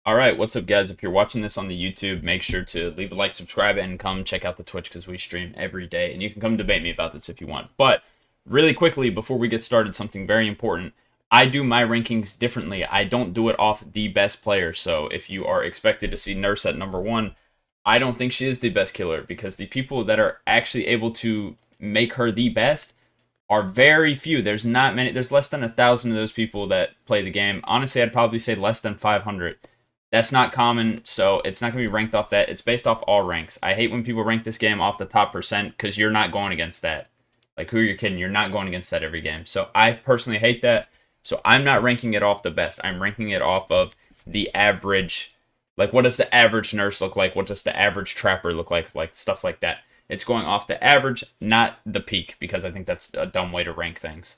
Alright, what's up guys? If you're watching this on the YouTube, make sure to leave a like, subscribe, and come check out the Twitch because we stream every day. And you can come debate me about this if you want. But really quickly, before we get started, something very important. I do my rankings differently. I don't do it off the best player. So if you are expected to see Nurse at number one, I don't think she is the best killer because the people that are actually able to make her the best are very few. There's not many. There's less than 1,000 of those people that play the game. Honestly, I'd probably say less than 500. That's not common, so it's not going to be ranked off that. It's based off all ranks. I hate when people rank this game off the top percent because you're not going against that. Like, who are you kidding? You're not going against that every game. So I personally hate that. So I'm not ranking it off the best. I'm ranking it off of the average. Like, what does the average nurse look like? What does the average trapper look like? Like, stuff like that. It's going off the average, not the peak, because I think that's a dumb way to rank things.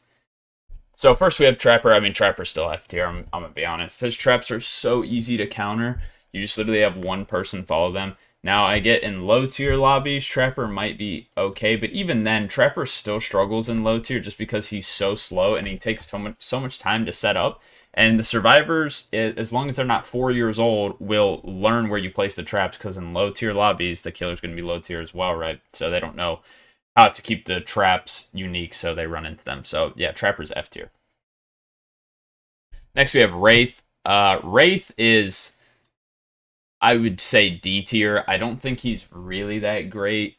So first we have Trapper. I mean, Trapper's still F tier. I'm gonna be honest. His traps are so easy to counter. You just literally have one person follow them. Now I get in low tier lobbies, Trapper might be okay, but even then, Trapper still struggles in low tier just because he's so slow and he takes so much time to set up. And the survivors, as long as they're not 4 years old, will learn where you place the traps because in low tier lobbies, the killer's going to be low tier as well, right? So they don't know how to keep the traps unique, so they run into them. So yeah, Trapper's F tier. Next we have Wraith. Wraith is, I would say, D tier. I don't think he's really that great.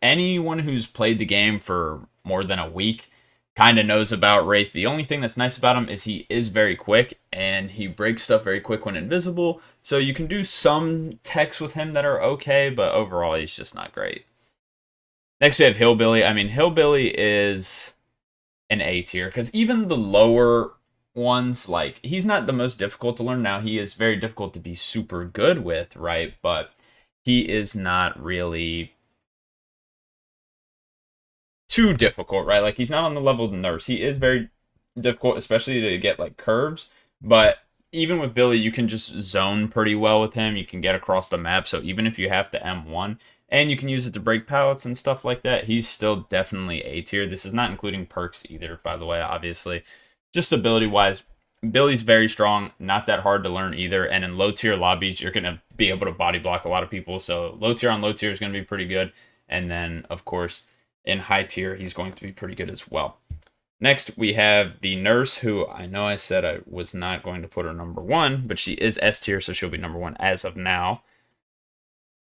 Anyone who's played the game for more than a week kind of knows about Wraith. The only thing that's nice about him is he is very quick, and he breaks stuff very quick when invisible. So you can do some techs with him that are okay, but overall he's just not great. Next we have Hillbilly. I mean, Hillbilly is an A tier because even the lower ones, like, he's not the most difficult to learn. Now he is very difficult to be super good with, right? But he is not really too difficult, right? Like, he's not on the level of the Nurse. He is very difficult, especially to get like curves. But even with Billy, you can just zone pretty well with him. You can get across the map. So even if you have to M1 and you can use it to break pallets and stuff like that, he's still definitely A tier. This is not including perks either, by the way, obviously. Just ability wise, Billy's very strong, not that hard to learn either. And in low tier lobbies, you're going to be able to body block a lot of people. So low tier on low tier is going to be pretty good. And then, of course, in high tier, he's going to be pretty good as well. Next, we have the Nurse, who I know I said I was not going to put her number one, but she is S tier, so she'll be number one as of now.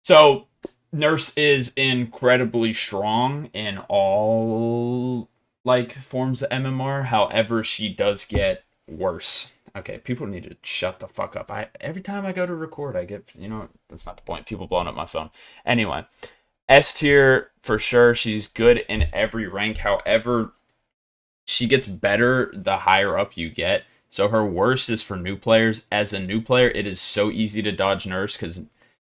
So, Nurse is incredibly strong in all like forms of MMR. However, she does get worse. Okay, people need to shut the fuck up. Every time I go to record, I get, that's not the point. People blowing up my phone. Anyway, S tier for sure. She's good in every rank. However, she gets better the higher up you get. So her worst is for new players. As a new player, it is so easy to dodge Nurse because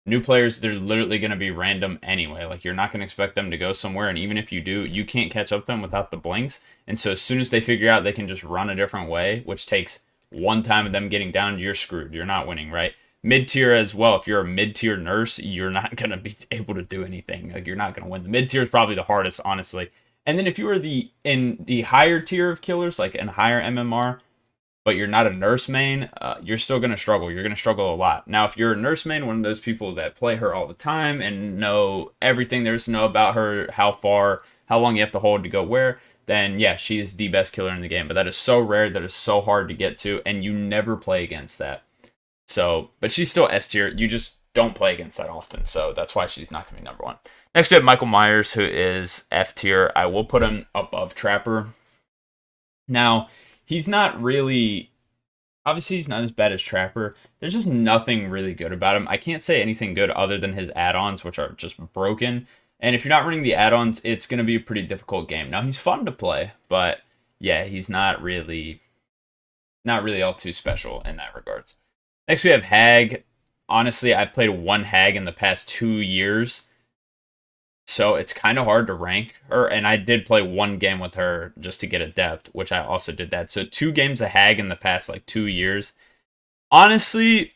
new players, they're literally going to be random anyway. Like, you're not going to expect them to go somewhere, and even if you do, you can't catch up to them without the blinks. And so as soon as they figure out they can just run a different way, which takes one time of them getting down, you're screwed. You're not winning, right? Mid-tier as well. If you're a mid-tier Nurse, you're not going to be able to do anything. Like, you're not going to win. The mid-tier is probably the hardest, honestly. And then if you are in the higher tier of killers, like in higher MMR, but you're not a Nurse main, you're still going to struggle. You're going to struggle a lot. Now, if you're a Nurse main, one of those people that play her all the time and know everything there is to know about her, how long you have to hold to go where, then yeah, she is the best killer in the game. But that is so rare, that is so hard to get to, and you never play against that. So, but she's still S tier. You just don't play against that often. So that's why she's not going to be number one. Next, we have Michael Myers, who is F tier. I will put him above Trapper. Now, he's not really, obviously he's not as bad as Trapper. There's just nothing really good about him. I can't say anything good other than his add-ons, which are just broken. And if you're not running the add-ons, it's going to be a pretty difficult game. Now, he's fun to play, but yeah, he's not really all too special in that regards. Next, we have Hag. Honestly, I've played one Hag in the past 2 years, so it's kind of hard to rank her. And I did play one game with her just to get adept, which I also did that. So 2 games of Hag in the past, like, 2 years. Honestly,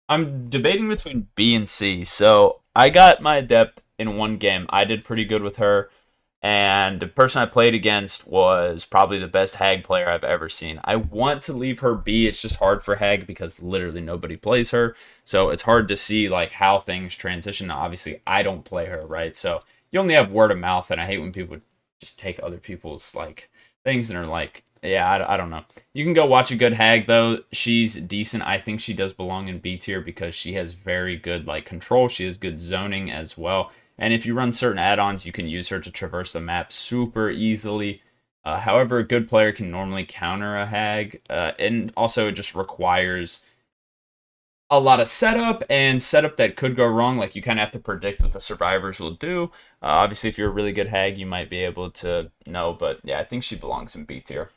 I'm debating between B and C. So I got my adept in one game. I did pretty good with her. And the person I played against was probably the best Hag player I've ever seen. I want to leave her be. It's just hard for Hag because literally nobody plays her. So it's hard to see like how things transition. Now, obviously, I don't play her, right? So you only have word of mouth, and I hate when people just take other people's like things and are like, yeah, I don't know. You can go watch a good Hag though. She's decent. I think she does belong in B tier because she has very good like control. She has good zoning as well. And if you run certain add-ons, you can use her to traverse the map super easily. However, a good player can normally counter a Hag, and also it just requires a lot of setup and setup that could go wrong. Like you kind of have to predict what the survivors will do. Obviously, if you're a really good Hag, you might be able to know. But yeah, I think she belongs in B tier.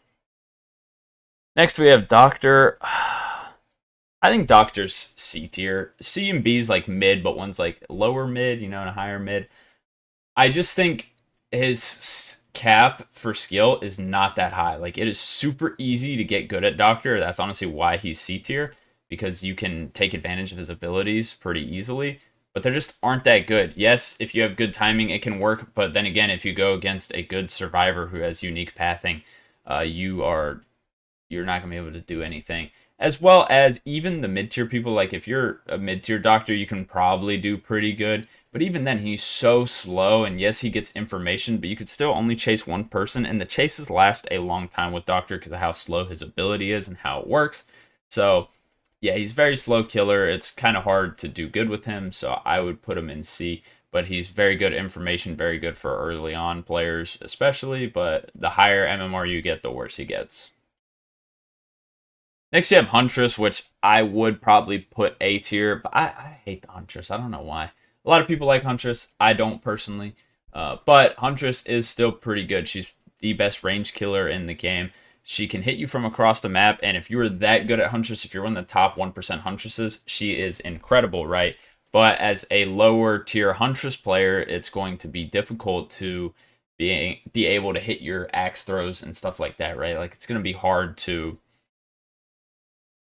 Next, we have Doctor. I think Doctor's C tier. C and B is like mid, but one's like lower mid, and a higher mid. I just think his cap for skill is not that high. Like it is super easy to get good at Doctor. That's honestly why he's C tier, because you can take advantage of his abilities pretty easily. But they just aren't that good. Yes, if you have good timing, it can work. But then again, if you go against a good survivor who has unique pathing, you're not gonna be able to do anything. As well as even the mid-tier people, like if you're a mid-tier doctor, you can probably do pretty good. But even then, he's so slow, and yes, he gets information, but you could still only chase one person, and the chases last a long time with Doctor because of how slow his ability is and how it works. So, yeah, he's very slow killer. It's kind of hard to do good with him, so I would put him in C. But he's very good information, very good for early on players, especially. But the higher MMR you get, the worse he gets. Next, you have Huntress, which I would probably put A tier, but I hate the Huntress. I don't know why. A lot of people like Huntress. I don't personally. But Huntress is still pretty good. She's the best range killer in the game. She can hit you from across the map, and if you're that good at Huntress, if you're one of the top 1% Huntresses, she is incredible, right? But as a lower tier Huntress player, it's going to be difficult to be able to hit your axe throws and stuff like that, right? Like, it's going to be hard to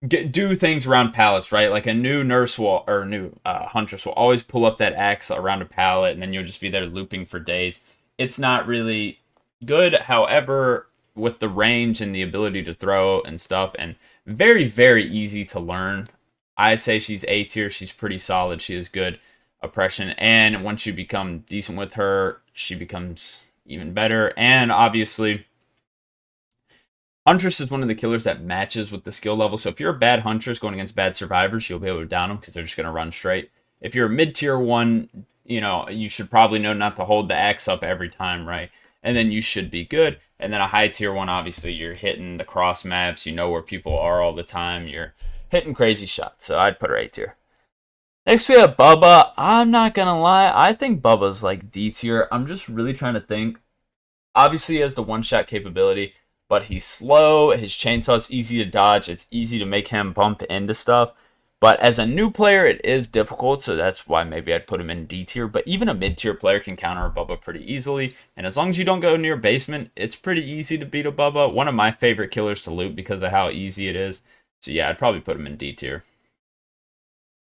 do things around pallets, right? Like a new nurse will, or new huntress will always pull up that axe around a pallet, and then you'll just be there looping for days. It's not really good. However, with the range and the ability to throw and stuff, and very, very easy to learn, I'd say she's A tier. She's pretty solid. She has good oppression, and once you become decent with her, she becomes even better. And obviously, Huntress is one of the killers that matches with the skill level. So if you're a bad Huntress going against bad survivors, you'll be able to down them because they're just going to run straight. If you're a mid-tier one, you should probably know not to hold the axe up every time, right? And then you should be good. And then a high-tier one, obviously, you're hitting the cross maps. You know where people are all the time. You're hitting crazy shots. So I'd put her A tier. Next, we have Bubba. I'm not going to lie. I think Bubba's like D tier. I'm just really trying to think. Obviously, he has the one-shot capability, but he's slow. His chainsaw is easy to dodge. It's easy to make him bump into stuff. But as a new player, it is difficult, so that's why maybe I'd put him in D tier. But even a mid-tier player can counter a Bubba pretty easily. And as long as you don't go near basement, it's pretty easy to beat a Bubba. One of my favorite killers to loot because of how easy it is. So yeah, I'd probably put him in D tier.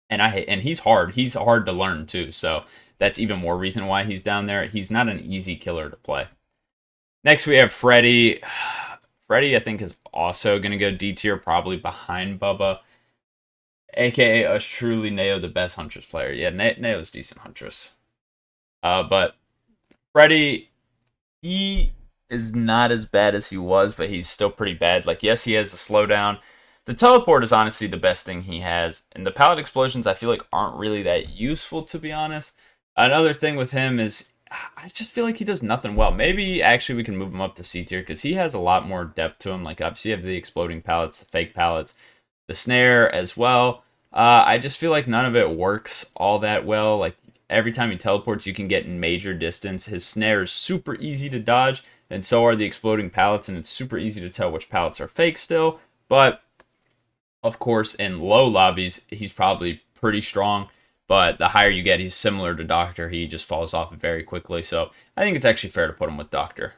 And he's hard. He's hard to learn too. So that's even more reason why he's down there. He's not an easy killer to play. Next, we have Freddy. Freddy, I think, is also going to go D tier, probably behind Bubba. AKA us truly Neo, the best Huntress player. Yeah, Neo's decent Huntress. But Freddy, he is not as bad as he was, but he's still pretty bad. Like, yes, he has a slowdown. The teleport is honestly the best thing he has. And the pallet explosions, I feel like, aren't really that useful, to be honest. Another thing with him is I just feel like he does nothing well. Maybe actually we can move him up to C tier because he has a lot more depth to him. Like obviously you have the exploding pallets, the fake pallets, the snare as well. I just feel like none of it works all that well. Like every time he teleports, you can get major distance. His snare is super easy to dodge, and so are the exploding pallets, and it's super easy to tell which pallets are fake still. But of course, in low lobbies, he's probably pretty strong. But the higher you get, he's similar to Doctor. He just falls off very quickly. So I think it's actually fair to put him with Doctor.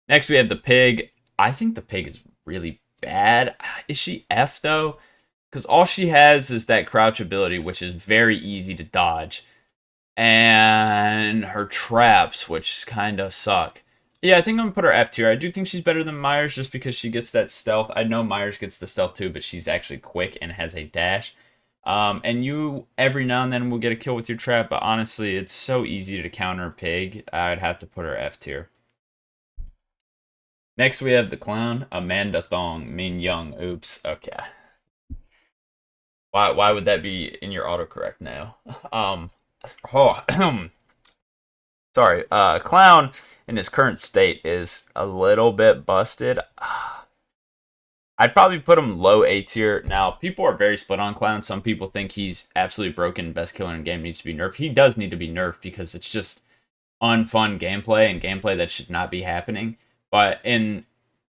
Next, we have the Pig. I think the Pig is really bad. Is she F, though? Because all she has is that crouch ability, which is very easy to dodge. and her traps, which kind of suck. Yeah, I think I'm gonna put her F tier. I do think she's better than Myers just because she gets that stealth. I know Myers gets the stealth too, but she's actually quick and has a dash. And you every now and then will get a kill with your trap, but honestly, it's so easy to counter Pig. I'd have to put her F tier. Next, we have the clown, Amanda Thong, Min Young. Oops. Okay. Why would that be in your autocorrect now? Oh, sorry. Clown in his current state is a little bit busted. I'd probably put him low A tier. Now, people are very split on Clown. Some people think he's absolutely broken, best killer in the game, needs to be nerfed. He does need to be nerfed because it's just unfun gameplay and gameplay that should not be happening. But in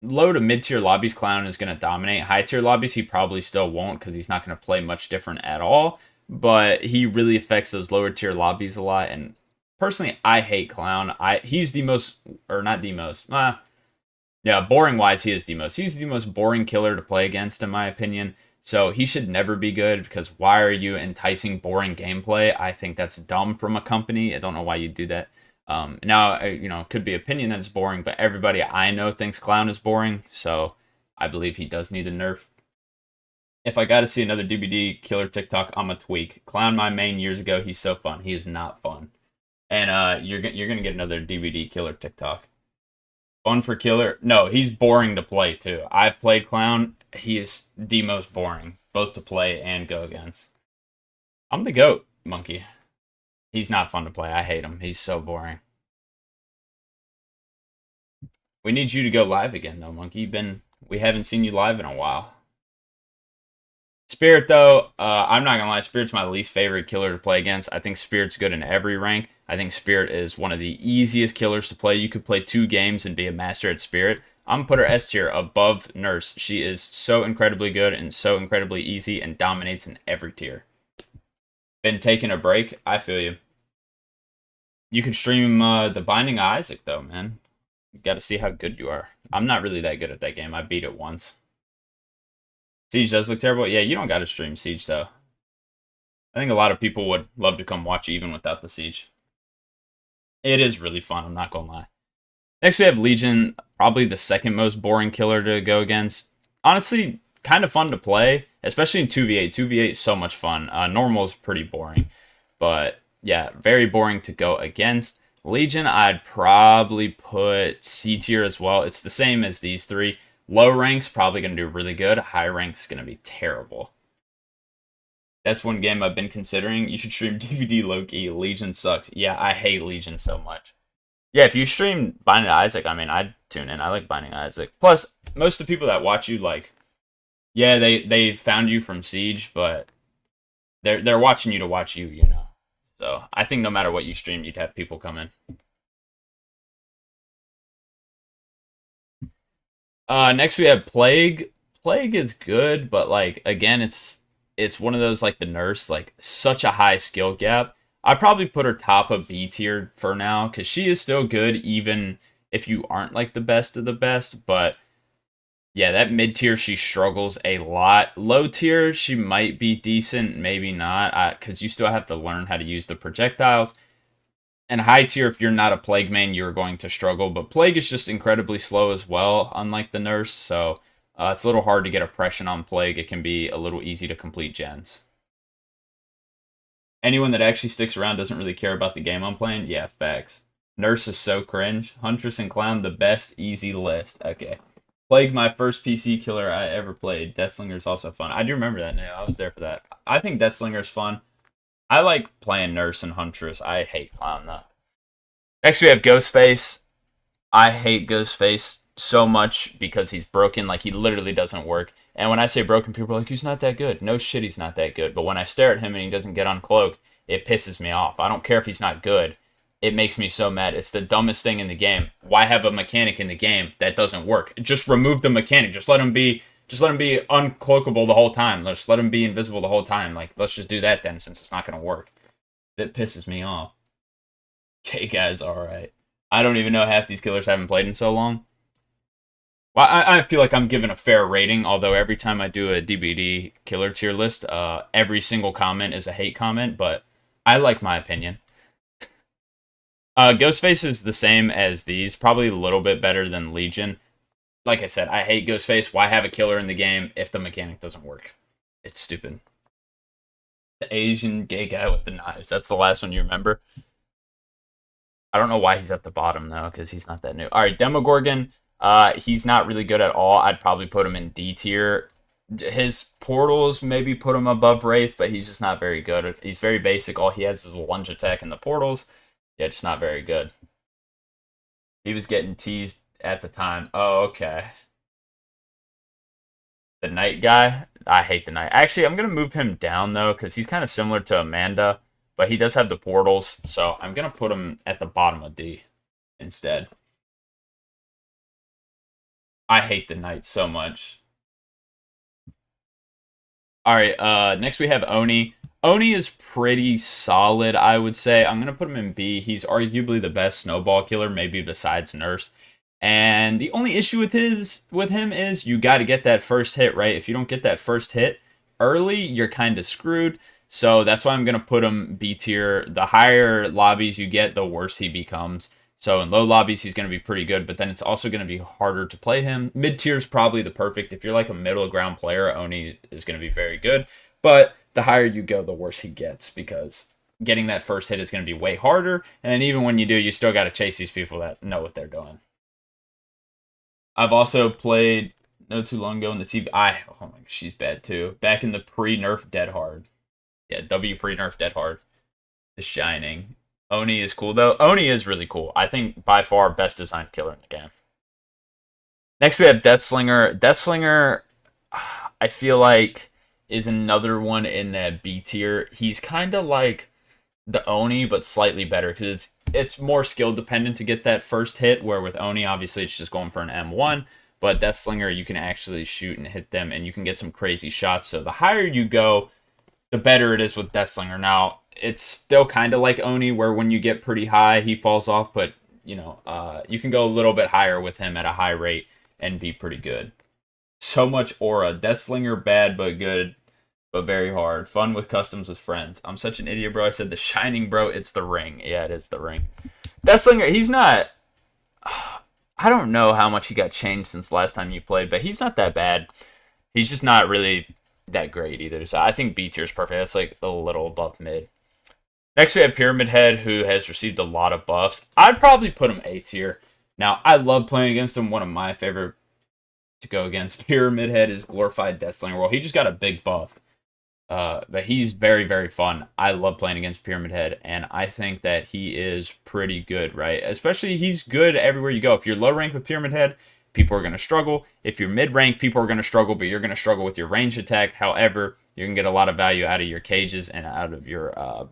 low to mid tier lobbies, Clown is going to dominate. High tier lobbies, he probably still won't because he's not going to play much different at all. But he really affects those lower tier lobbies a lot. And personally, I hate Clown. He's the most, or not the most. Yeah, boring wise, he is the most. He's the most boring killer to play against, in my opinion. So he should never be good because why are you enticing boring gameplay? I think that's dumb from a company. I don't know why you do that. Now, it could be opinion that it's boring, but everybody I know thinks Clown is boring, so I believe he does need a nerf. If I got to see another DBD killer TikTok, I'm a tweak. Clown my main years ago, he's so fun. He is not fun. And you're gonna get another DBD killer TikTok. Fun for killer? No, he's boring to play too. I've played Clown. He is the most boring, both to play and go against. I'm the GOAT, monkey. He's not fun to play. I hate him. He's so boring. We need you to go live again, though, monkey. We haven't seen you live in a while. Spirit, though, I'm not gonna lie. Spirit's my least favorite killer to play against. I think Spirit's good in every rank. I think Spirit is one of the easiest killers to play. You could play 2 games and be a master at Spirit. I'm gonna put her S tier above Nurse. She is so incredibly good and so incredibly easy and dominates in every tier. Been taking a break. I feel you. You could stream the Binding of Isaac, though, man. You got to see how good you are. I'm not really that good at that game. I beat it once. Siege does look terrible. Yeah, you don't got to stream Siege, though. I think a lot of people would love to come watch even without the Siege. It is really fun, I'm not going to lie. Next, we have Legion, probably the second most boring killer to go against. Honestly, kind of fun to play, especially in 2v8. 2v8 is so much fun. Normal is pretty boring, but yeah, very boring to go against. Legion, I'd probably put C tier as well. It's the same as these 3. Low rank's probably going to do really good. High rank's going to be terrible. That's one game I've been considering. You should stream DVD Loki. Legion sucks. Yeah, I hate Legion so much. Yeah, if you stream Binding of Isaac, I mean, I'd tune in. I like Binding of Isaac. Plus, most of the people that watch you, like, yeah, they found you from Siege, but they're watching you to watch you, you know. So I think no matter what you stream, you'd have people come in. Next we have Plague. Plague is good, but like again, it's one of those like the Nurse, like such a high skill gap. I probably put her top of B tier for now because she is still good, even if you aren't like the best of the best. But yeah, that mid tier she struggles a lot. Low tier she might be decent, maybe not, because you still have to learn how to use the projectiles. And high tier, if you're not a Plague main, you're going to struggle. But Plague is just incredibly slow as well, unlike the Nurse. So it's a little hard to get oppression on Plague. It can be a little easy to complete gens. Anyone that actually sticks around doesn't really care about the game I'm playing? Yeah, facts. Nurse is so cringe. Huntress and Clown, the best easy list. Okay. Plague, my first PC killer I ever played. Deathslinger is also fun. I do remember that now. I was there for that. I think Deathslinger is fun. I like playing Nurse and Huntress. I hate Clown, though. Next, we have Ghostface. I hate Ghostface so much because he's broken. Like, he literally doesn't work. And when I say broken, people are like, he's not that good. No shit, he's not that good. But when I stare at him and he doesn't get uncloaked, it pisses me off. I don't care if he's not good. It makes me so mad. It's the dumbest thing in the game. Why have a mechanic in the game that doesn't work? Just remove the mechanic. Just let him be uncloakable the whole time. Just let him be invisible the whole time. Like, let's just do that then, since it's not going to work. It pisses me off. Okay, guys, alright. I don't even know half these killers haven't played in so long. Well, I feel like I'm giving a fair rating, although every time I do a DBD killer tier list, every single comment is a hate comment, but I like my opinion. Ghostface is the same as these, probably a little bit better than Legion. Like I said, I hate Ghostface. Why have a killer in the game if the mechanic doesn't work? It's stupid. The Asian gay guy with the knives. That's the last one you remember. I don't know why he's at the bottom, though, because he's not that new. All right, Demogorgon. He's not really good at all. I'd probably put him in D tier. His portals maybe put him above Wraith, but he's just not very good. He's very basic. All he has is a lunge attack in the portals. Yeah, just not very good. He was getting teased at the time. Oh, okay. The Knight guy. I hate the Knight. Actually, I'm going to move him down, though, because he's kind of similar to Amanda, but he does have the portals, so I'm going to put him at the bottom of D instead. I hate the Knight so much. Alright, next we have Oni. Oni is pretty solid, I would say. I'm going to put him in B. He's arguably the best snowball killer, maybe besides Nurse. And the only issue with him is you got to get that first hit, right? If you don't get that first hit early, you're kind of screwed. So that's why I'm going to put him B tier. The higher lobbies you get, the worse he becomes. So in low lobbies, he's going to be pretty good, but then it's also going to be harder to play him. Mid tier is probably the perfect. If you're like a middle ground player, Oni is going to be very good. But the higher you go, the worse he gets, because getting that first hit is going to be way harder. And even when you do, you still got to chase these people that know what they're doing. I've also played no too long ago in the TV. Oh my, she's bad too. Back in the pre-nerf Dead Hard. Yeah, W pre-nerf Dead Hard. The Shining. Oni is cool though. Oni is really cool. I think by far best designed killer in the game. Next we have Deathslinger. Deathslinger, I feel like, is another one in that B tier. He's kind of like the Oni, but slightly better, because it's more skill dependent to get that first hit, where with Oni, obviously, it's just going for an M1, but Deathslinger, you can actually shoot and hit them, and you can get some crazy shots, so the higher you go, the better it is with Deathslinger. Now, it's still kind of like Oni, where when you get pretty high, he falls off, but, you know, you can go a little bit higher with him at a high rate and be pretty good. So much aura. Deathslinger, bad but good, but very hard. Fun with customs with friends. I'm such an idiot, bro. I said The Shining, bro. It's The Ring. Yeah, it is The Ring. Deathslinger, he's not... I don't know how much he got changed since last time you played, but he's not that bad. He's just not really that great either. So I think B tier is perfect. That's like a little above mid. Next we have Pyramid Head, who has received a lot of buffs. I'd probably put him A tier. Now, I love playing against him. One of my favorite to go against Pyramid Head is Glorified Deathslinger. Well, he just got a big buff. But he's very, very fun. I love playing against Pyramid Head, and I think that he is pretty good, right? Especially, he's good everywhere you go. If you're low rank with Pyramid Head, people are going to struggle. If you're mid rank, people are going to struggle, but you're going to struggle with your range attack. However, you can get a lot of value out of your cages and out of your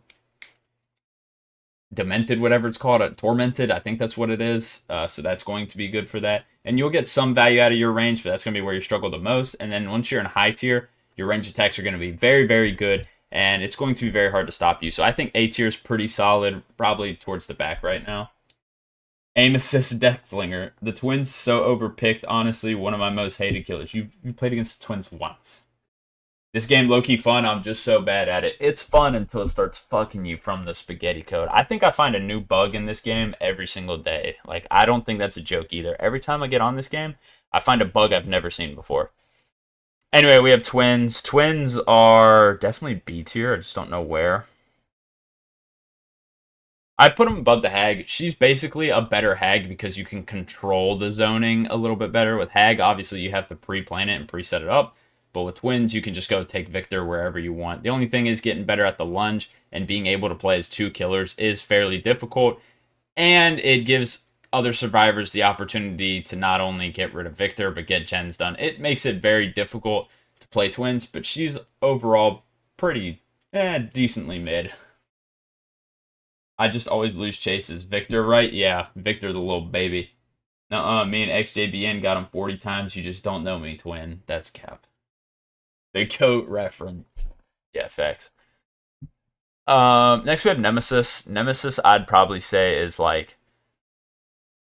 Demented, whatever it's called, Tormented, I think that's what it is. So that's going to be good for that. And you'll get some value out of your range, but that's going to be where you struggle the most. And then once you're in high tier, your range attacks are going to be very, very good, and it's going to be very hard to stop you. So I think A tier is pretty solid, probably towards the back right now. Aim Assist Deathslinger. The Twins so overpicked, honestly, one of my most hated killers. You played against the Twins once. This game, low-key fun, I'm just so bad at it. It's fun until it starts fucking you from the spaghetti code. I think I find a new bug in this game every single day. Like, I don't think that's a joke either. Every time I get on this game, I find a bug I've never seen before. Anyway, we have Twins. Twins are definitely B tier. I just don't know where. I put them above the Hag. She's basically a better Hag because you can control the zoning a little bit better. With Hag, obviously, you have to pre-plan it and pre-set it up. But with Twins, you can just go take Victor wherever you want. The only thing is getting better at the lunge, and being able to play as two killers is fairly difficult. And it gives other survivors the opportunity to not only get rid of Victor, but get gens done. It makes it very difficult to play Twins, but she's overall pretty decently mid. I just always lose chases. Victor, right? Yeah, Victor the little baby. Nuh-uh, me and XJBN got him 40 times. You just don't know me, twin. That's cap. The GOAT reference. Yeah, facts. Next we have Nemesis. Nemesis, I'd probably say, is like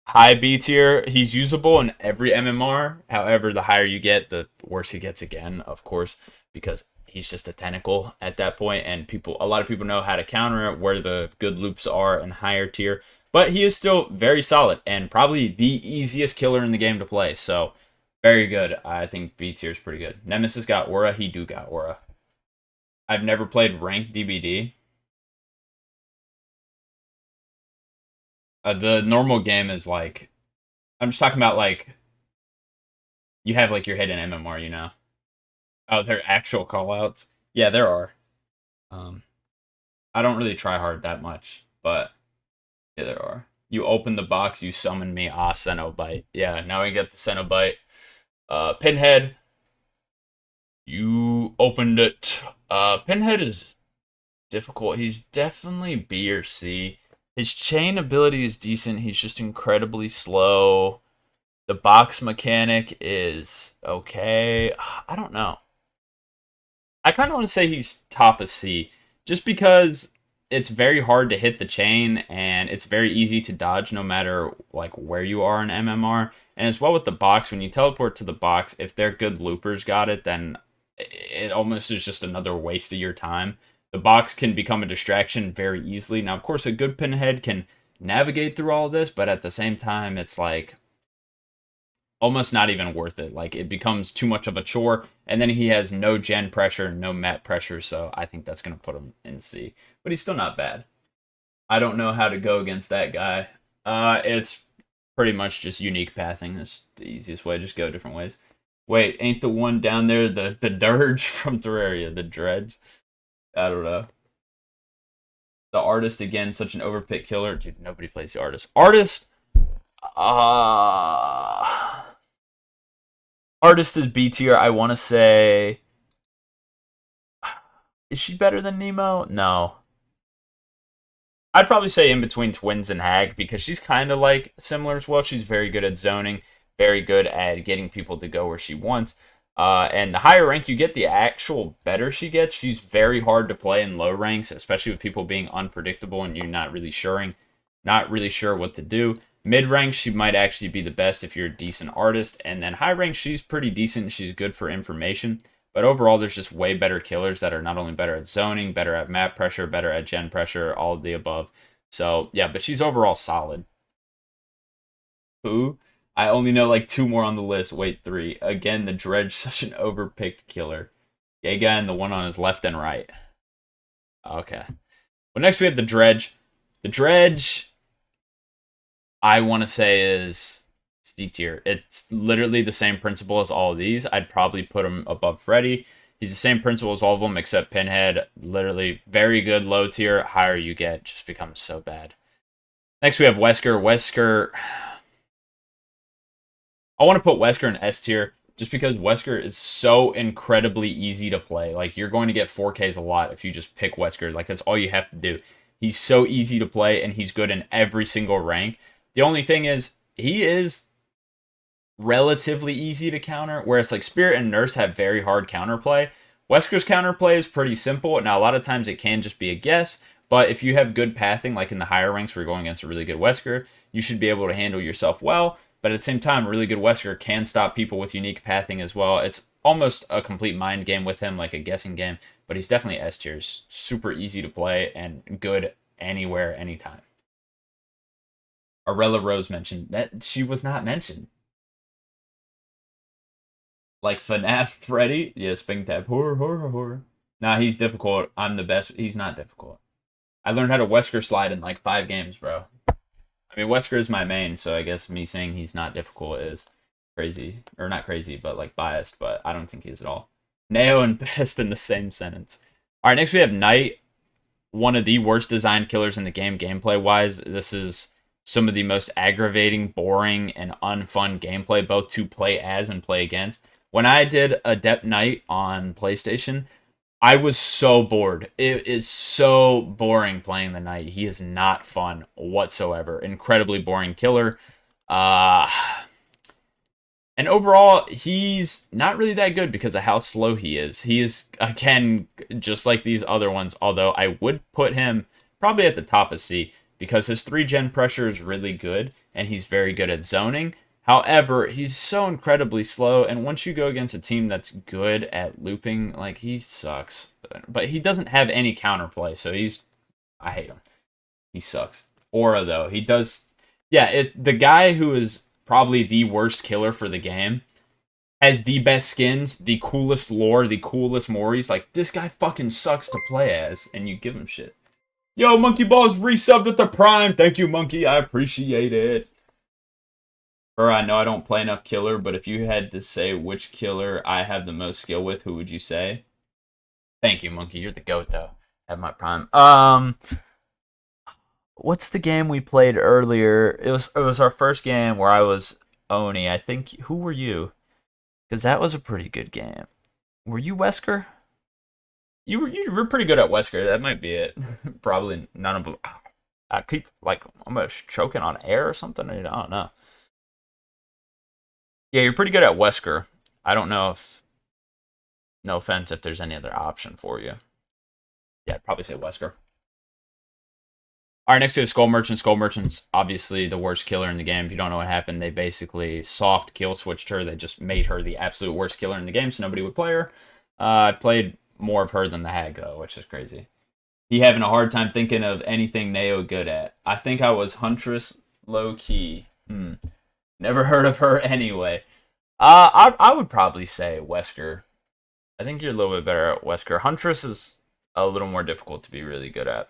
high B tier. He's usable in every MMR. However, the higher you get, the worse he gets again, of course, because he's just a tentacle at that point, and a lot of people know how to counter it, where the good loops are in higher tier. But he is still very solid and probably the easiest killer in the game to play. So, very good. I think B tier is pretty good. Nemesis got aura. He do got aura. I've never played ranked DBD. The normal game is like, I'm just talking about like, you have like your hidden MMR, you know? Oh, they're actual callouts. Yeah, there are. Um, I don't really try hard that much, but yeah, there are. You open the box, you summon me, Cenobite. Yeah, now we get the Cenobite. Pinhead, you opened it. Pinhead is difficult. He's definitely B or C. His chain ability is decent. He's just incredibly slow. The box mechanic is okay. I don't know. I kind of want to say he's top of C, just because it's very hard to hit the chain and it's very easy to dodge no matter like where you are in MMR. And as well with the box, when you teleport to the box, if they're good loopers got it, then it almost is just another waste of your time. The box can become a distraction very easily. Now, of course, a good pinhead can navigate through all this, but at the same time, it's like almost not even worth it. Like, it becomes too much of a chore, and then he has no gen pressure, no map pressure, so I think that's going to put him in C. But he's still not bad. I don't know how to go against that guy. It's pretty much just unique pathing. That's the easiest way. Just go different ways. Wait, ain't the one down there the Dredge from Terraria, the Dredge? I don't know. The artist again, such an overpick killer. Dude, nobody plays the artist. Artist is B tier. I want to say, is she better than Nemo? No. I'd probably say in between Twins and Hag, because she's kind of like similar as well. She's very good at zoning, very good at getting people to go where she wants. And the higher rank you get, the actual better she gets. She's very hard to play in low ranks, especially with people being unpredictable and you not really sure what to do. Mid rank, she might actually be the best if you're a decent artist. And then high rank, she's pretty decent. She's good for information. But overall, there's just way better killers that are not only better at zoning, better at map pressure, better at gen pressure, all of the above. So, yeah, but she's overall solid. Who? I only know like two more on the list. Wait, three. Again, the Dredge, such an overpicked killer. Gay guy and the one on his left and right. Okay. Well, next we have the Dredge. The Dredge, I want to say, is C tier. It's literally the same principle as all of these. I'd probably put him above Freddy. He's the same principle as all of them except Pinhead. Literally very good low tier. Higher you get, just becomes so bad. Next we have Wesker. Wesker, I want to put Wesker in S tier just because Wesker is so incredibly easy to play. Like, you're going to get 4Ks a lot if you just pick Wesker. Like, that's all you have to do. He's so easy to play, and he's good in every single rank. The only thing is, he is relatively easy to counter, whereas like Spirit and Nurse have very hard counterplay. Wesker's counterplay is pretty simple. Now, a lot of times it can just be a guess, but if you have good pathing, like in the higher ranks where you're going against a really good Wesker, you should be able to handle yourself well. But at the same time, a really good Wesker can stop people with unique pathing as well. It's almost a complete mind game with him, like a guessing game, but he's definitely S tier. Super easy to play and good anywhere, anytime. Arella Rose mentioned that she was not mentioned. Like FNAF Freddy? Yeah, Springtrap. Horror. Nah, he's difficult. I'm the best. He's not difficult. I learned how to Wesker slide in like 5 games, bro. I mean, Wesker is my main, so I guess me saying he's not difficult is crazy. Or not crazy, but like biased, but I don't think he is at all. Neo and best in the same sentence. Alright, next we have Knight. One of the worst designed killers in the game, gameplay-wise. This is some of the most aggravating, boring, and unfun gameplay, both to play as and play against. When I did Adept Knight on PlayStation, I was so bored. It is so boring playing the Knight. He is not fun whatsoever. Incredibly boring killer. And overall, he's not really that good because of how slow he is. He is, again, just like these other ones, although I would put him probably at the top of C because his 3-gen pressure is really good, and he's very good at zoning. However, he's so incredibly slow, and once you go against a team that's good at looping, like, he sucks. But he doesn't have any counterplay, so I hate him. He sucks. aura, though. He does... Yeah, the guy who is probably the worst killer for the game has the best skins, the coolest lore, the coolest Moris. Like, this guy fucking sucks to play as, and you give him shit. Yo, Monkey Ball's resubbed with the Prime. Thank you, Monkey. I appreciate it. I know I don't play enough killer, but if you had to say which killer I have the most skill with, who would you say? Thank you, Monkey. You're the GOAT, though. Have my Prime. What's the game we played earlier? It was our first game where I was Oni. I think, who were you? Because that was a pretty good game. Were you Wesker? You were pretty good at Wesker. That might be it. Probably none of them. I keep, like, almost choking on air or something. I don't know. Yeah, you're pretty good at Wesker. I don't know if... No offense if there's any other option for you. Yeah, I'd probably say Wesker. Alright, next we have Skull Merchant. Skull Merchant's obviously the worst killer in the game. If you don't know what happened, they basically soft kill switched her. They just made her the absolute worst killer in the game, so nobody would play her. I played more of her than the Hag, though, which is crazy. He having a hard time thinking of anything Neo good at. I think I was Huntress low-key. Never heard of her anyway. I would probably say Wesker. I think you're a little bit better at Wesker. Huntress is a little more difficult to be really good at.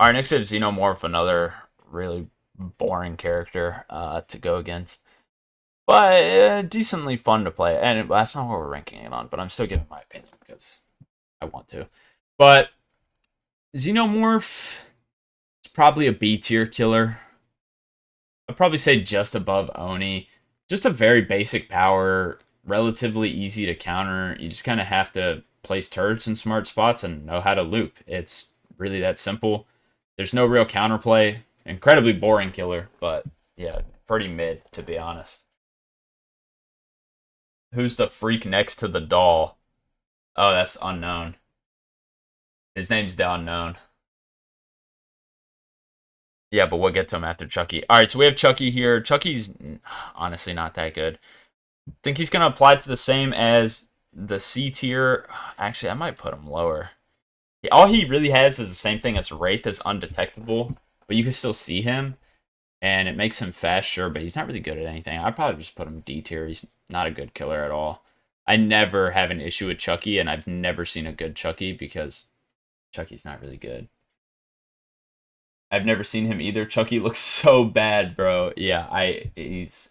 Alright, next we have Xenomorph, another really boring character to go against. But decently fun to play. And that's not what we're ranking it on, but I'm still giving my opinion because I want to. But Xenomorph is probably a B tier killer. I'd probably say just above Oni. Just a very basic power, relatively easy to counter. You just kind of have to place turrets in smart spots and know how to loop. It's really that simple. There's no real counterplay. Incredibly boring killer, but yeah, pretty mid, to be honest. Who's the freak next to the doll? Oh, that's unknown. His name's the Unknown. Yeah, but we'll get to him after Chucky. Alright, so we have Chucky here. Chucky's honestly not that good. Think he's going to apply to the same as the C tier. Actually, I might put him lower. All he really has is the same thing as Wraith, is undetectable, but you can still see him, and it makes him fast, sure, but he's not really good at anything. I'd probably just put him D tier. He's not a good killer at all. I never have an issue with Chucky, and I've never seen a good Chucky because Chucky's not really good. I've never seen him either. Chucky looks so bad, bro. Yeah, he's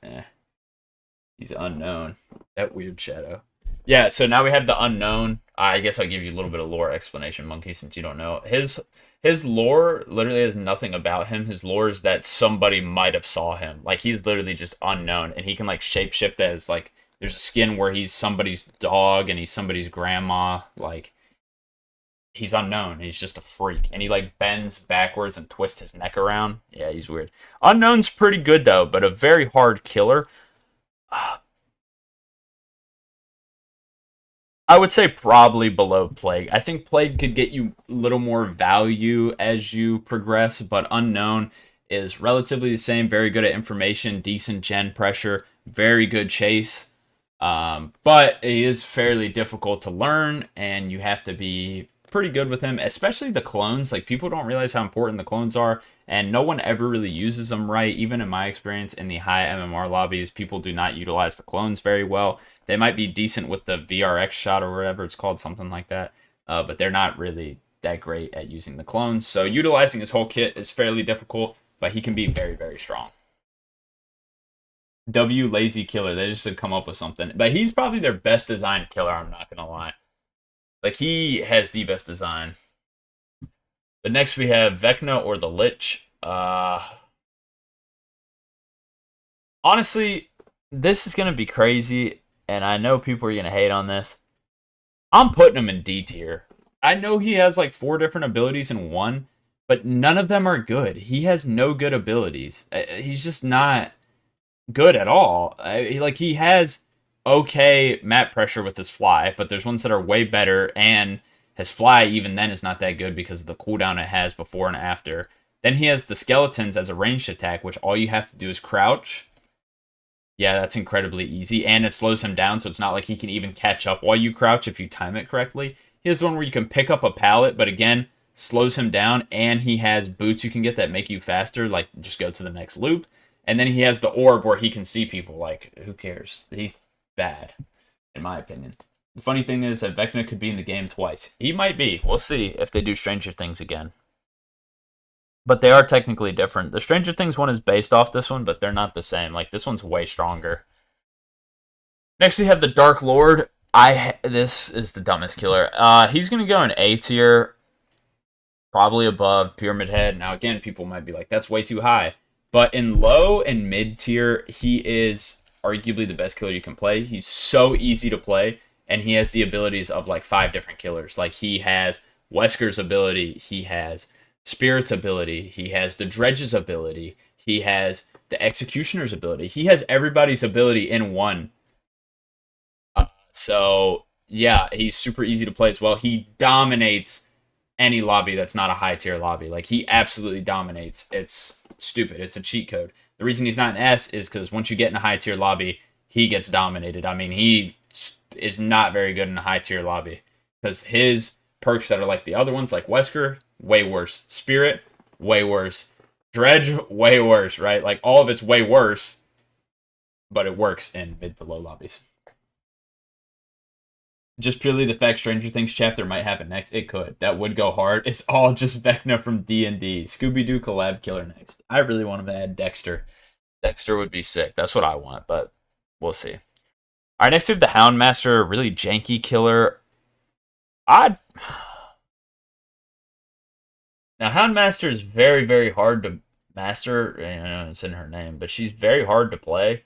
unknown. That weird shadow. Yeah, so now we have the Unknown. I guess I'll give you a little bit of lore explanation, Monkey, since you don't know. His lore literally has nothing about him. His lore is that somebody might have saw him. Like, he's literally just unknown, and he can, like, shapeshift as, like, there's a skin where he's somebody's dog and he's somebody's grandma. Like, he's unknown. He's just a freak. And he, like, bends backwards and twists his neck around. Yeah, he's weird. Unknown's pretty good, though, but a very hard killer. I would say probably below Plague. I think Plague could get you a little more value as you progress, but Unknown is relatively the same. Very good at information, decent gen pressure, very good chase. But it is fairly difficult to learn, and you have to be pretty good with him, especially the clones. Like, people don't realize how important the clones are, and no one ever really uses them right. Even in my experience in the high MMR lobbies, people do not utilize the clones very well. They might be decent with the VRX shot or whatever it's called, something like that, but they're not really that great at using the clones. So utilizing his whole kit is fairly difficult, but he can be very, very strong. W Lazy Killer, they just had come up with something. But he's probably their best designed killer, I'm not going to lie. Like, he has the best design. But next we have Vecna or the Lich. Honestly, this is going to be crazy, and I know people are going to hate on this. I'm putting him in D tier. I know he has like 4 different abilities in one, but none of them are good. He has no good abilities. He's just not good at all. He has okay map pressure with his fly, but there's ones that are way better, and his fly even then is not that good because of the cooldown it has before and after. Then he has the skeletons as a ranged attack, which all you have to do is crouch. Yeah, that's incredibly easy, and it slows him down, so it's not like he can even catch up while you crouch if you time it correctly. He has one where you can pick up a pallet, but again, slows him down, and he has boots you can get that make you faster, like just go to the next loop. And then he has the orb where he can see people. Like, who cares? He's bad, in my opinion. The funny thing is that Vecna could be in the game twice. He might be. We'll see if they do Stranger Things again. But they are technically different. The Stranger Things one is based off this one, but they're not the same. Like, this one's way stronger. Next, we have the Dark Lord. This is the dumbest killer. He's going to go in A tier, probably above Pyramid Head. Now, again, people might be like, that's way too high. But in low and mid tier, he is arguably the best killer you can play. He's so easy to play, and he has the abilities of like 5 different killers. Like, he has Wesker's ability, he has Spirit's ability, he has the Dredge's ability, he has the Executioner's ability. He has everybody's ability in one. So, yeah, he's super easy to play as well. He dominates any lobby that's not a high tier lobby. Like, he absolutely dominates. It's stupid. It's a cheat code. The reason he's not an S is because once you get in a high tier lobby, he gets dominated. I mean, he is not very good in a high tier lobby because his perks that are like the other ones, like Wesker, way worse. Spirit, way worse. Dredge, way worse, right? Like, all of it's way worse, but it works in mid to low lobbies. Just purely the fact Stranger Things chapter might happen next, it could. That would go hard. It's all just Vecna from D&D. Scooby-Doo collab killer next. I really want him to add Dexter. Dexter would be sick. That's what I want, but we'll see. All right, next we have the Houndmaster, really janky killer. Now, Houndmaster is very, very hard to master. It's in her name, but she's very hard to play.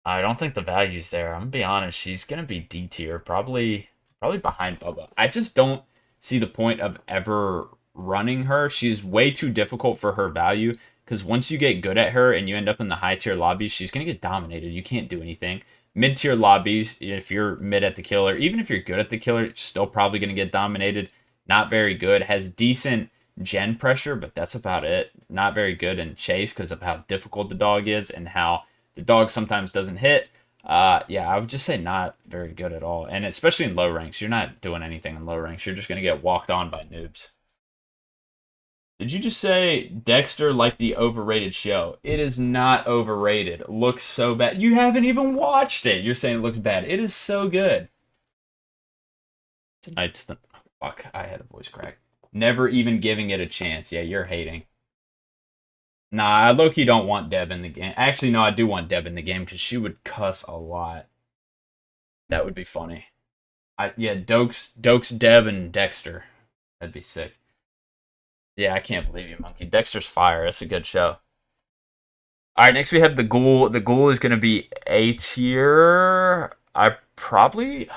I don't think the value's there. I'm gonna be honest. She's gonna be D tier, probably behind Bubba. I just don't see the point of ever running her. She's way too difficult for her value. Because once you get good at her and you end up in the high tier lobbies, she's gonna get dominated. You can't do anything. Mid tier lobbies, if you're mid at the killer, even if you're good at the killer, you're still probably gonna get dominated. Not very good. Has decent gen pressure, but that's about it. Not very good in chase because of how difficult the dog is and how the dog sometimes doesn't hit. Yeah, I would just say not very good at all. And especially in low ranks. You're not doing anything in low ranks. You're just going to get walked on by noobs. Did you just say Dexter like the overrated show? It is not overrated. It looks so bad. You haven't even watched it. You're saying it looks bad. It is so good. Tonight's the... Fuck, I had a voice crack. Never even giving it a chance. Yeah, you're hating. Nah, I low-key don't want Deb in the game. Actually, no, I do want Deb in the game because she would cuss a lot. That would be funny. Yeah, Dokes, Deb, and Dexter. That'd be sick. Yeah, I can't believe you, Monkey. Dexter's fire. That's a good show. Alright, next we have the Ghoul. The Ghoul is going to be A tier. I probably...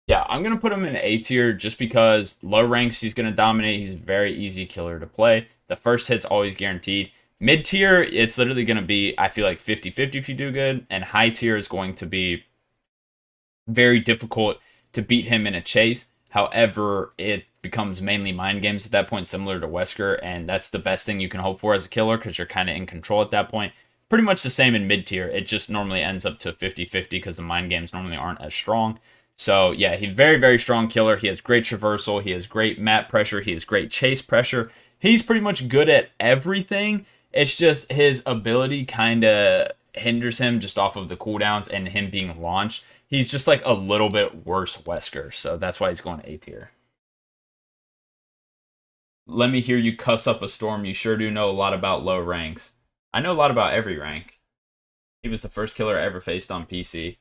Yeah, I'm going to put him in A tier just because low ranks he's going to dominate. He's a very easy killer to play. The first hit's always guaranteed. Mid tier, it's literally going to be, I feel like, 50-50 if you do good. And high tier is going to be very difficult to beat him in a chase. However, it becomes mainly mind games at that point, similar to Wesker. And that's the best thing you can hope for as a killer because you're kind of in control at that point. Pretty much the same in mid tier. It just normally ends up to 50-50 because the mind games normally aren't as strong. So, yeah, he's very, very strong killer. He has great traversal. He has great map pressure. He has great chase pressure. He's pretty much good at everything. It's just his ability kind of hinders him just off of the cooldowns and him being launched. He's just like a little bit worse Wesker. So that's why he's going A tier. Let me hear you cuss up a storm. You sure do know a lot about low ranks. I know a lot about every rank. He was the first killer I ever faced on PC.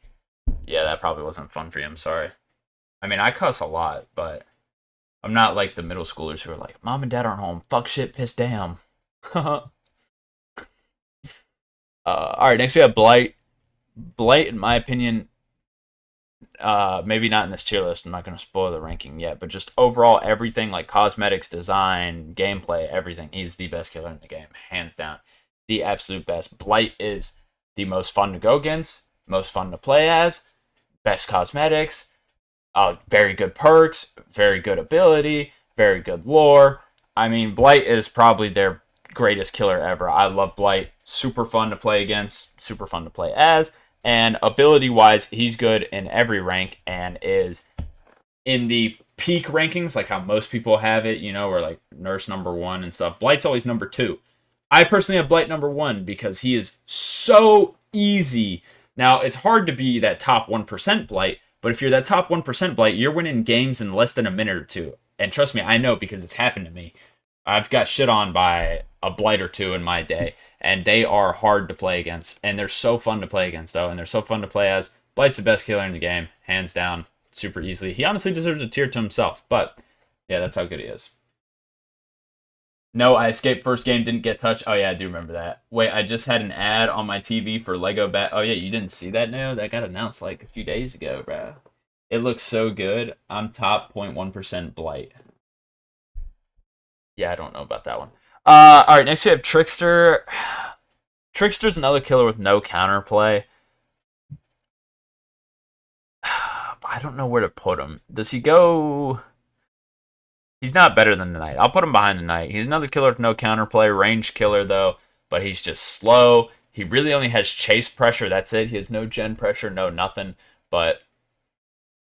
Yeah, that probably wasn't fun for you. I'm sorry. I mean, I cuss a lot, but I'm not like the middle schoolers who are like, Mom and Dad aren't home. Fuck, shit, piss, damn. Alright, next we have Blight. Blight, in my opinion, maybe not in this tier list. I'm not going to spoil the ranking yet, but just overall, everything like cosmetics, design, gameplay, everything. He's the best killer in the game, hands down. The absolute best. Blight is the most fun to go against, most fun to play as, best cosmetics, very good perks, very good ability, very good lore. I mean, Blight is probably their greatest killer ever. I love Blight. Super fun to play against, super fun to play as, and ability-wise, he's good in every rank and is in the peak rankings, like how most people have it, you know, or like Nurse #1 and stuff, Blight's always #2. I personally have Blight #1 because he is so easy. Now, it's hard to be that top 1% Blight, but if you're that top 1% Blight, you're winning games in less than a minute or two. And trust me, I know because it's happened to me. I've got shit on by a Blight or two in my day, and they are hard to play against. And they're so fun to play against, though, and they're so fun to play as. Blight's the best killer in the game, hands down, super easily. He honestly deserves a tier to himself, but yeah, that's how good he is. No, I escaped first game, didn't get touched. Oh, yeah, I do remember that. Wait, I just had an ad on my TV for Lego Bat. Oh, yeah, you didn't see that? No, that got announced like a few days ago, bro. It looks so good. I'm top 0.1% Blight. Yeah, I don't know about that one. All right, next we have Trickster. Trickster's another killer with no counterplay. I don't know where to put him. Does he go... He's not better than the Knight. I'll put him behind the Knight. He's another killer with no counterplay. Range killer, though, but he's just slow. He really only has chase pressure. That's it. He has no gen pressure, no nothing. But,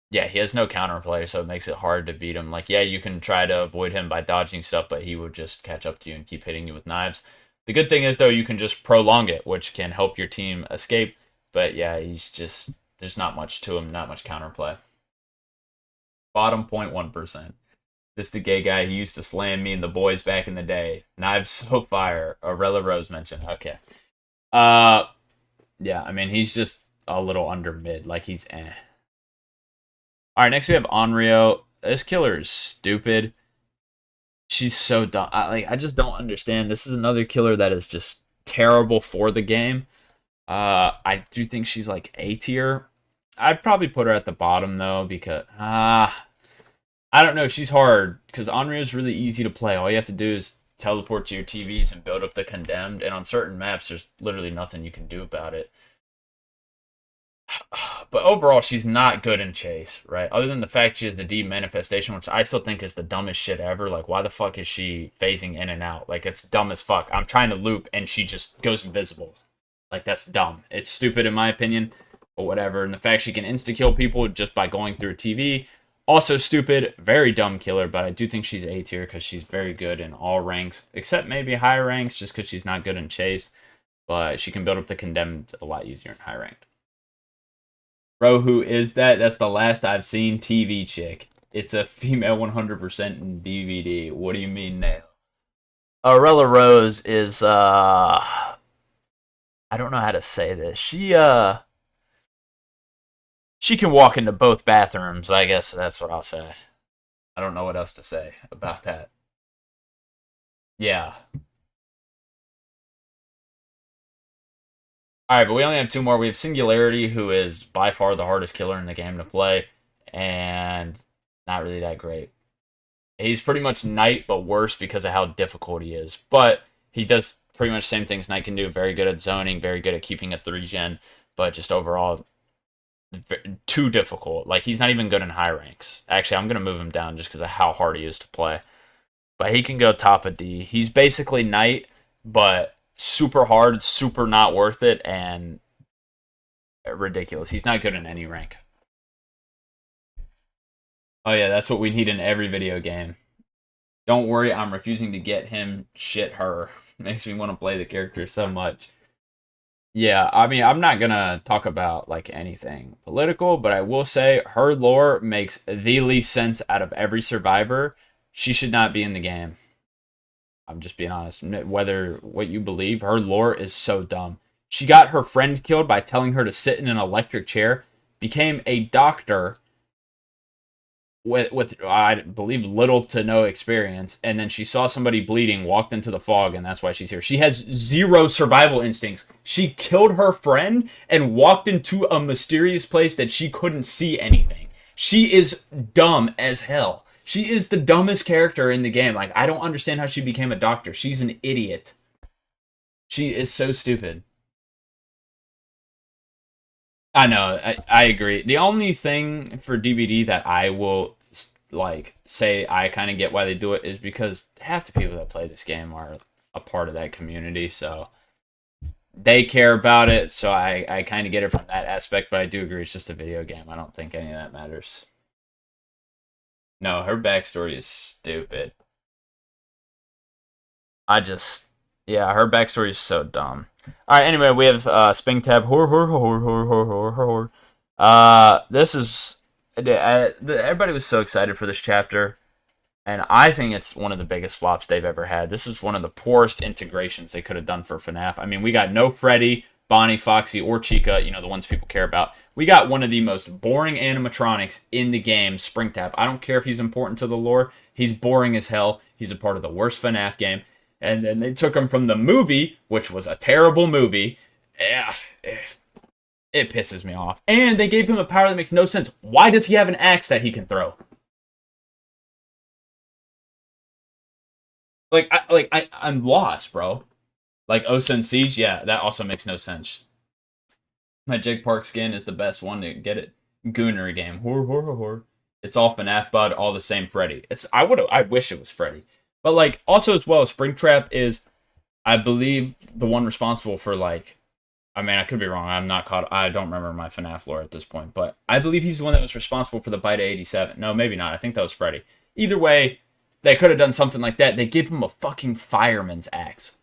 yeah, he has no counterplay, so it makes it hard to beat him. Like, yeah, you can try to avoid him by dodging stuff, but he will just catch up to you and keep hitting you with knives. The good thing is, though, you can just prolong it, which can help your team escape. But, yeah, he's just... There's not much to him, not much counterplay. Bottom 0.1%. This the gay guy. He used to slam me and the boys back in the day. Knives so fire. Arella Rose mentioned. Okay. Yeah, I mean, he's just a little under mid. Like, he's eh. Alright, next we have Onryo. This killer is stupid. She's so dumb. I just don't understand. This is another killer that is just terrible for the game. I do think she's like A tier. I'd probably put her at the bottom though because I don't know. She's hard because Onryo is really easy to play. All you have to do is teleport to your TVs and build up the condemned. And on certain maps, there's literally nothing you can do about it. But overall, she's not good in chase, right? Other than the fact she has the D manifestation, which I still think is the dumbest shit ever. Like, why the fuck is she phasing in and out? Like, it's dumb as fuck. I'm trying to loop and she just goes invisible. Like, that's dumb. It's stupid in my opinion, but whatever. And the fact she can insta-kill people just by going through a TV, also stupid. Very dumb killer, but I do think she's A tier because she's very good in all ranks, except maybe higher ranks just because she's not good in chase. But she can build up the condemned a lot easier in high ranked. Bro, who is that? That's the last I've seen. TV chick. It's a female 100% in DVD. What do you mean now? Arella Rose is, I don't know how to say this. She can walk into both bathrooms. I guess that's what I'll say. I don't know what else to say about that. Yeah. Alright, but we only have two more. We have Singularity, who is by far the hardest killer in the game to play, and not really that great. He's pretty much Knight, but worse because of how difficult he is. But he does pretty much the same things Knight can do. Very good at zoning, very good at keeping a 3-gen, but just overall, too difficult. Like, he's not even good in high ranks. Actually, I'm going to move him down just because of how hard he is to play. But he can go top of D. He's basically Knight, but super hard, super not worth it, and ridiculous. He's not good in any rank. Oh yeah, that's what we need in every video game. Don't worry, I'm refusing to get him shit her. Makes me want to play the character so much. Yeah, I mean, I'm not gonna talk about like anything political, but I will say her lore makes the least sense out of every survivor. She should not be in the game. I'm just being honest. Whether what you believe, her lore is so dumb. She got her friend killed by telling her to sit in an electric chair, became a doctor with I believe little to no experience, and then she saw somebody bleeding, walked into the fog, and that's why she's here. She has zero survival instincts. She killed her friend and walked into a mysterious place that she couldn't see anything. She is dumb as hell. She is the dumbest character in the game. Like, I don't understand how she became a doctor. She's an idiot. She is so stupid. I know, I agree. The only thing for DVD that I will like say I kind of get why they do it is because half the people that play this game are a part of that community, so they care about it. So I kind of get it from that aspect, but I do agree it's just a video game. I don't think any of that matters. No, her backstory is stupid. Yeah, her backstory is so dumb. All right, anyway, we have Springtrap. This is everybody was so excited for this chapter, and I think it's one of the biggest flops they've ever had. This is one of the poorest integrations they could have done for FNAF. I mean, we got no Freddy, Bonnie, Foxy, or Chica, the ones people care about. We got one of the most boring animatronics in the game, Springtrap. I don't care if he's important to the lore. He's boring as hell. He's a part of the worst FNAF game. And then they took him from the movie, which was a terrible movie. Yeah, it pisses me off. And they gave him a power that makes no sense. Why does he have an axe that he can throw? I'm lost, bro. Like Osen Siege, yeah, that also makes no sense. My Jake Park skin is the best one to get it. Goonery game. It's all FNAF Bud, all the same Freddy. I wish it was Freddy. But like also as well, Springtrap is, I believe, the one responsible for I mean, I could be wrong. I'm not caught. I don't remember my FNAF lore at this point, but I believe he's the one that was responsible for the Bite 87. No, maybe not. I think that was Freddy. Either way, they could have done something like that. They give him a fucking fireman's axe.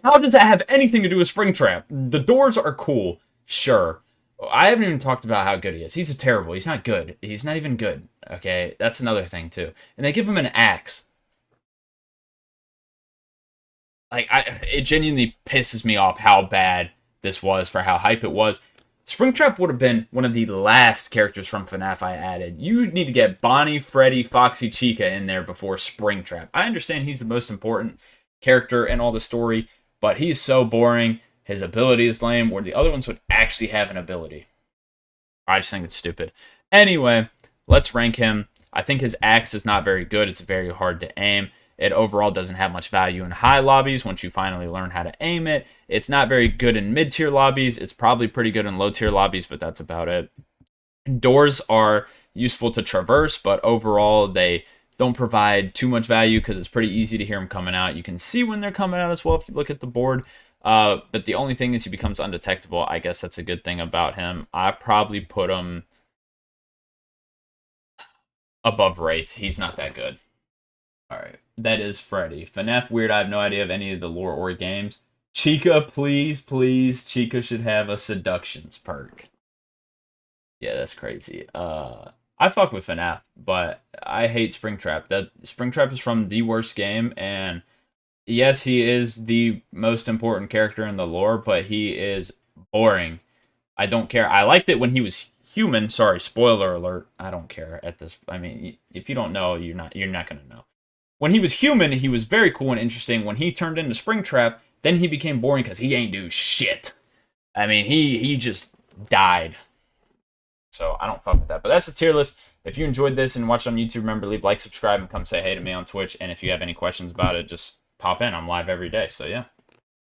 How does that have anything to do with Springtrap? The doors are cool, sure. I haven't even talked about how good he is. He's terrible. He's not good. He's not even good. Okay, that's another thing too. And they give him an axe. It genuinely pisses me off how bad this was for how hype it was. Springtrap would have been one of the last characters from FNAF I added. You need to get Bonnie, Freddy, Foxy, Chica in there before Springtrap. I understand he's the most important character in all the story, but he's so boring. His ability is lame, where the other ones would actually have an ability. I just think it's stupid. Anyway, let's rank him. I think his axe is not very good. It's very hard to aim. It overall doesn't have much value in high lobbies once you finally learn how to aim it. It's not very good in mid-tier lobbies. It's probably pretty good in low-tier lobbies, but that's about it. Doors are useful to traverse, but overall they don't provide too much value because it's pretty easy to hear them coming out. You can see when they're coming out as well if you look at the board. But the only thing is he becomes undetectable. I guess that's a good thing about him. I probably put him above Wraith. He's not that good. Alright, that is Freddy. FNAF Weird, I have no idea of any of the lore or games. Chica, please, please. Chica should have a seductions perk. Yeah, that's crazy. I fuck with FNAF, but I hate Springtrap. Springtrap is from the worst game, and yes, he is the most important character in the lore, but he is boring. I don't care. I liked it when he was human. Sorry, spoiler alert. I don't care at this. I mean, if you don't know, you're not gonna know. When he was human, he was very cool and interesting. When he turned into Springtrap, then he became boring because he ain't do shit. I mean, he just died. So I don't fuck with that. But that's the tier list. If you enjoyed this and watched on YouTube, remember, leave like, subscribe, and come say hey to me on Twitch. And if you have any questions about it, just pop in. I'm live every day. So yeah.